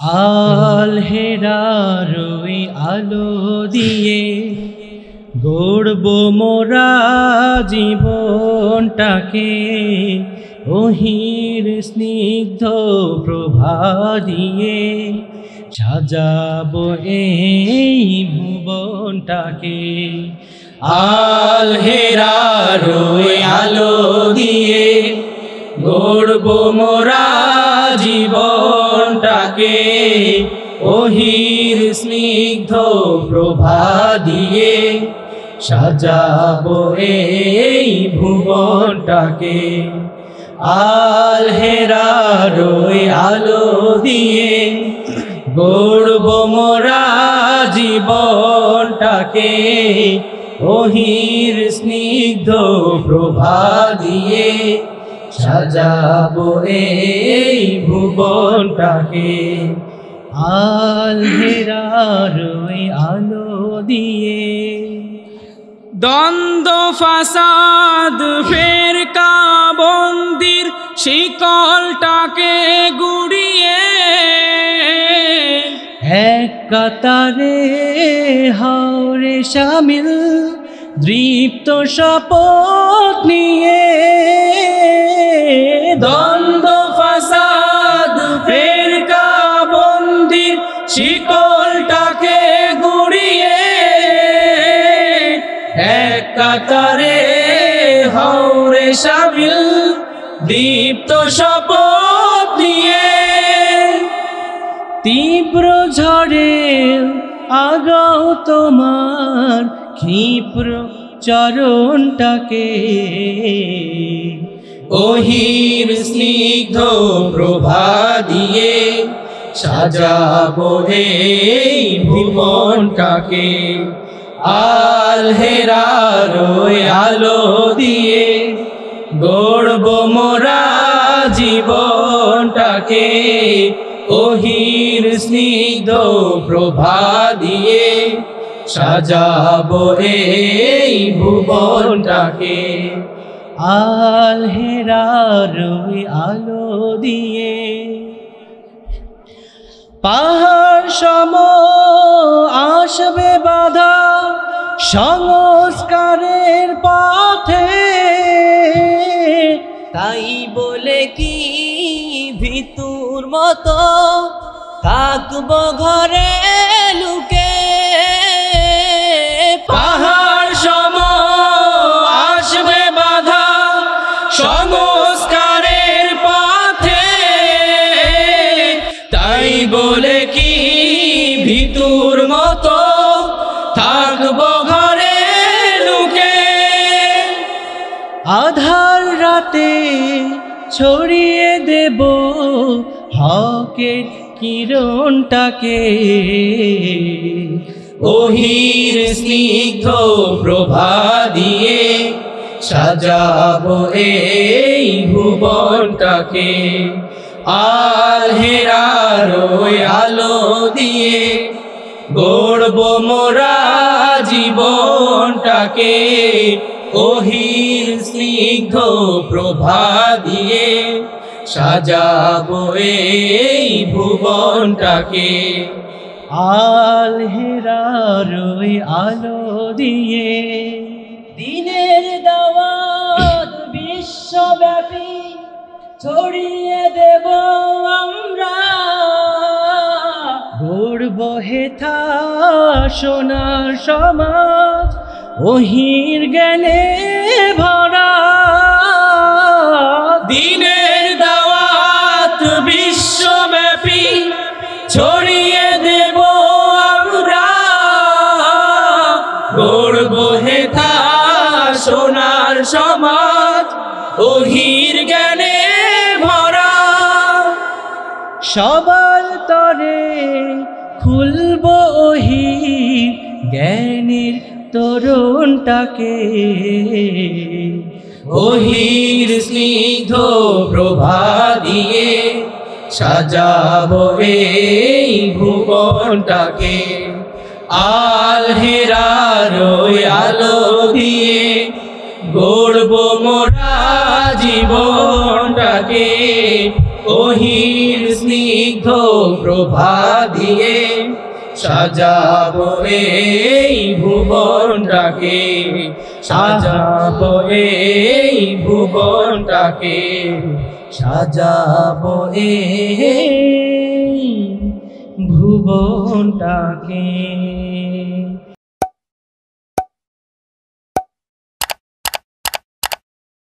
আল হেরার ওই আলো দিয়ে গড়ব মোরা জীবনটাকে, ওহির স্নিগ্ধ প্রভা দিয়ে সাজাবো এই ভুবনটাকে। আল হেরার ওই আলো দিয়ে গড়ব মোরা জীবনটাকে, ওহির স্নিগ্ধ প্রভা দিয়ে সাজাবো এই ভুবনটাকে। আল হেরার ওই আলো দিয়ে গড়ব মোরা জীবনটাকে, ওহির স্নিগ্ধ প্রভা দিয়ে সাজাবো এই ভুবনটাকে। আল হেরার ওই আলো দিয়ে দ্বন্দ্ব ফাসাদ ফেরকা বন্দির শিকলটাকে গুড়িয়ে এক কাতারে হাওরে শামিল দৃপ্ত শপথ নিয়ে। দ্বন্দ্ব ফাসাদ ফেরকা বন্দির শিকলটাকে গুড়িয়ে এক কাতারে হাওরে শামিল দীপ্ত শপথ নিয়ে। তীব্র ঝড়ে আগাও তোমার ক্ষিপ্র চরণটাকে, ওহির স্নিগ্ধ প্রভা দিয়ে সাজাবো এই ভুবনটাকে। আল হেরার ওই আলো দিয়ে গড়ব মোরা জীবনটাকে, ওহির স্নিগ্ধ প্রভা দিয়ে সাজাবো এই ভুবনটাকে। আল হেরার ওই আলো দিয়ে পাহাড় সম আসবে বাধা সংস্কারের পথে, তাই বলে কি ভিতুর মতো থাকবো ঘরে লুকে। পাহাড় সম আসবে বাধা সংস্কারের পথে, তাই বলে কি ভিতুর মতো থাকবো ঘরে লুকে। আধার রাতে ছড়িয়ে দেব হকের কিরণটাকে, ওহির স্নিগ্ধ প্রভা দিয়ে সাজাবো এই ভুবনটাকে। আল হেরার ওই আলো দিয়ে গড়ব মোরা জীবনটাকে, ওহির স্নিগ্ধ প্রভা দিয়ে সাজাবো এই ভুবনটাকে। আল হেরার ওই আলো দিয়ে দিনের দাওয়াত বিশ্বব্যাপী ছড়িয়ে দেব আমরা, গড়ব হেথা সোনার সমাজ ওহির জ্ঞানে ভরা। দিনের দাওয়াত বিশ্বব্যাপী ছড়িয়ে দেব আমরা, গড়ব হেথা সোনার সমাজ ওহির জ্ঞানে ভরা। সবার তরে খুলব ওহির জ্ঞানের তরুণটাকে, ওহির স্নিগ্ধ প্রভা দিয়ে সাজাবো এই ভুবনটাকে। আল হেরার ওই আলো দিয়ে গড়ব মোরা জীবনটাকে, ওহির স্নিগ্ধ প্রভা দিয়ে সাজাবো এই ভুবনটাকে, সাজাবো এই ভুবনটাকে, সাজাবো এই ভুবনটাকে।